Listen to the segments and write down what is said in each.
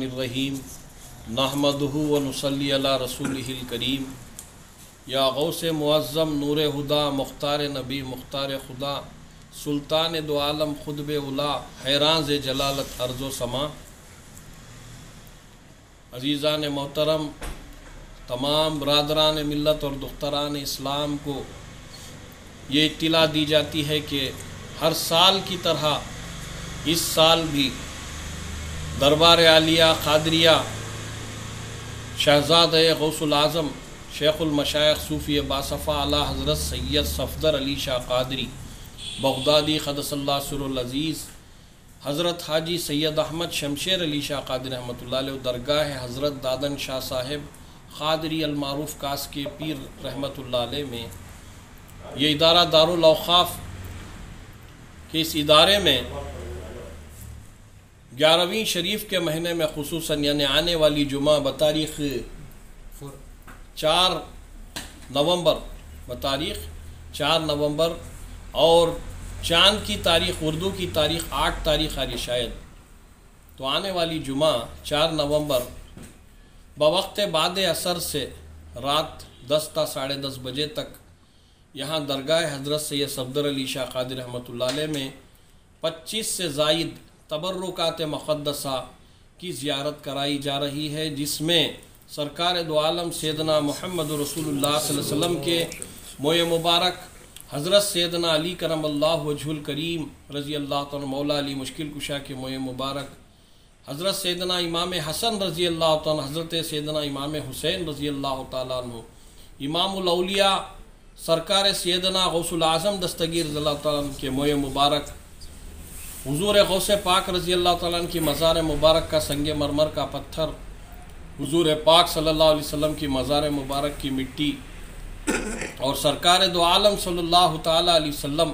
الرحمن الرحیم نحمدہ و نصلی علی رسولہ الکریم یا غوث معظم نور ہدا مختار نبی مختار خدا سلطان دو عالم خطب اولا حیران ز جلالت ارض و سما۔ عزیزان محترم، تمام برادران ملت اور دختران اسلام کو یہ اطلاع دی جاتی ہے کہ ہر سال کی طرح اس سال بھی دربار عالیہ قادریہ شہزادہ غوث العظم شیخ المشائخ صوفی باصفا اعلیٰ حضرت سید صفدر علی شاہ قادری بغدادی قدس اللہ سر العزیز حضرت حاجی سید احمد شمشیر علی شاہ قادری رحمۃ اللہ علیہ درگاہ حضرت دادن شاہ صاحب قادری المعروف کاس کے پیر رحمۃ اللہ علیہ میں یہ ادارہ دارالاوقاف کے اس ادارے میں 11ویں شریف کے مہینے میں خصوصاً یعنی آنے والی جمعہ بتاریخ 4 نومبر اور چاند کی تاریخ اردو کی تاریخ 8 تاریخ آ رہی شاید، تو آنے والی جمعہ 4 نومبر بوقت بعد عصر سے رات 10 تا 10:30 بجے تک یہاں درگاہ حضرت سید صفدر علی شاہ قادری رحمۃ اللہ علیہ میں 25 سے زائد تبرکات مقدسہ کی زیارت کرائی جا رہی ہے، جس میں سرکار دو عالم سیدنا محمد رسول اللہ صلی اللہ علیہ وسلم کے موئے مبارک حضرت سیدنا علی کرم اللہ وجہ الکریم رضی اللہ تعالیٰ مولا علی مشکل کشا کے موئے مبارک حضرت سیدنا امام حسن رضی اللہ تعالیٰ حضرت سیدنا امام حسین رضی اللہ تعالیٰ عنہ امام الاولیاء سرکار سیدنا غوث العظم دستگیر رضی اللہ تعالیٰ عنہ کے موئے مبارک حضور غوث پاک رضی اللہ تعالیٰ عنہ کی مزار مبارک کا سنگ مرمر کا پتھر، حضور پاک صلی اللہ علیہ وسلم کی مزار مبارک کی مٹی اور سرکار دو عالم صلی اللہ تعالیٰ علیہ وسلم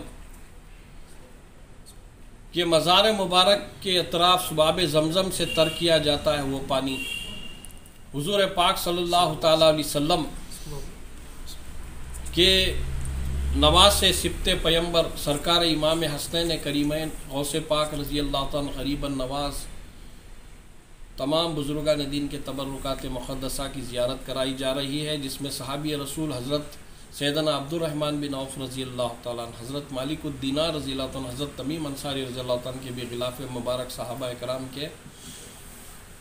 کے مزار مبارک کے اطراف سباب زمزم سے تر کیا جاتا ہے وہ پانی، حضور پاک صلی اللہ تعالیٰ علیہ وسلم کے نواز سبت پیمبر سرکار امام حسنین کریمین غوث پاک رضی اللہ تعالیٰ غریب النواز تمام بزرگان دین کے تبرکات مقدسہ کی زیارت کرائی جا رہی ہے، جس میں صحابی رسول حضرت سیدنا عبد الرحمن بن عوف رضی اللہ تعالیٰ حضرت مالک الدینار رضی اللہ تعالیٰ حضرت تمیم انصاری رضی اللہ تعالیٰ کے بھی غلاف مبارک صحابہ کرام کے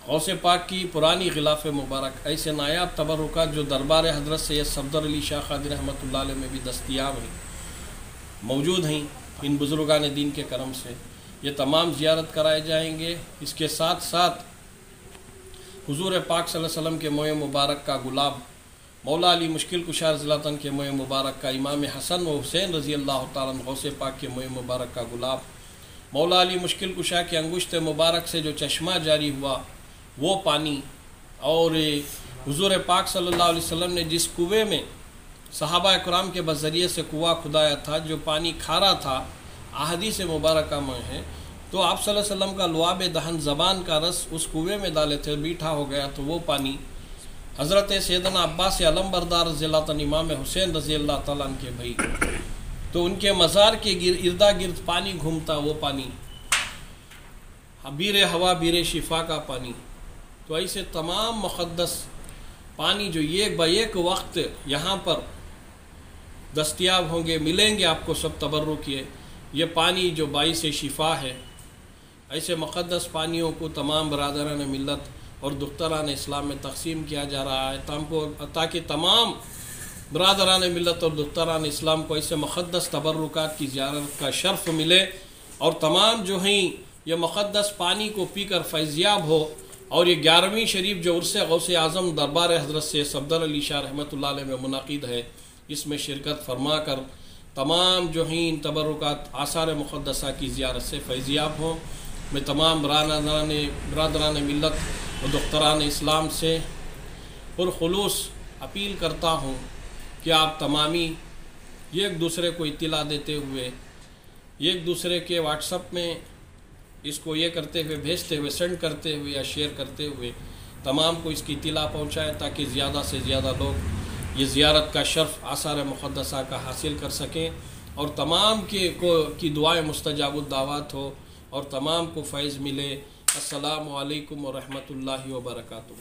غوث پاک کی پرانی غلاف مبارک ایسے نایاب تبرکات جو دربار حضرت سید صفدر علی شاہ قادری رحمۃ اللہ علیہ میں بھی دستیاب ہیں، موجود ہیں، ان بزرگان دین کے کرم سے یہ تمام زیارت کرائے جائیں گے۔ اس کے ساتھ ساتھ حضور پاک صلی اللہ علیہ وسلم کے موئے مبارک کا گلاب، مولا علی مشکل کشا رضی اللہ عنہ کے موئے مبارک کا، امام حسن و حسین رضی اللہ تعالیٰ عنہ غوث پاک کے موئے مبارک کا گلاب، مولا علی مشکل کشا کے انگشت مبارک سے جو چشمہ جاری ہوا وہ پانی، اور حضور پاک صلی اللہ علیہ وسلم نے جس کنویں میں صحابہ کرام کے بذریعے سے کنواں کھدایا تھا، جو پانی کھارا تھا، احادیث مبارکہ میں ہے، تو آپ صلی اللہ علیہ وسلم کا لعاب دہن زبان کا رس اس کنویں میں ڈالے تھے، میٹھا ہو گیا، تو وہ پانی حضرت سیدنا عباس علم بردار رضی اللہ تعالیٰ امام حسین رضی اللہ تعالیٰ عنہ کے بھائی، تو ان کے مزار کے اردا گرد پانی گھومتا، وہ پانی بیر ہوا بیر شفا کا پانی، تو ایسے تمام مقدس پانی جو ایک با ایک وقت یہاں پر دستیاب ہوں گے، ملیں گے آپ کو سب تبرک کیے، یہ پانی جو باعث شفا ہے، ایسے مقدس پانیوں کو تمام برادران ملت اور دختران اسلام میں تقسیم کیا جا رہا ہے، تاکہ تمام برادران ملت اور دختران اسلام کو ایسے مقدس تبرکات کی زیارت کا شرف ملے، اور تمام جو ہیں یہ مقدس پانی کو پی کر فیضیاب ہو، اور یہ 11ویں شریف جو عرس غوث اعظم دربار حضرت سید صفدر علی شاہ رحمۃ اللہ علیہ میں منعقد ہے، اس میں شرکت فرما کر تمام جو ہیں ان تبرکات آثار مقدسہ کی زیارت سے فیضیاب ہوں۔ میں تمام برادران ملت و دختران اسلام سے پرخلوص اپیل کرتا ہوں کہ آپ تمامی ایک دوسرے کو اطلاع دیتے ہوئے، ایک دوسرے کے واٹس اپ میں اس کو یہ کرتے ہوئے، بھیجتے ہوئے، سینڈ کرتے ہوئے یا شیئر کرتے ہوئے تمام کو اس کی اطلاع پہنچائے، تاکہ زیادہ سے زیادہ لوگ یہ زیارت کا شرف آثار مقدسہ کا حاصل کر سکیں، اور تمام کی دعائیں مستجاب الدعوات ہو، اور تمام کو فیض ملے، السلام علیکم ورحمۃ اللہ وبرکاتہ.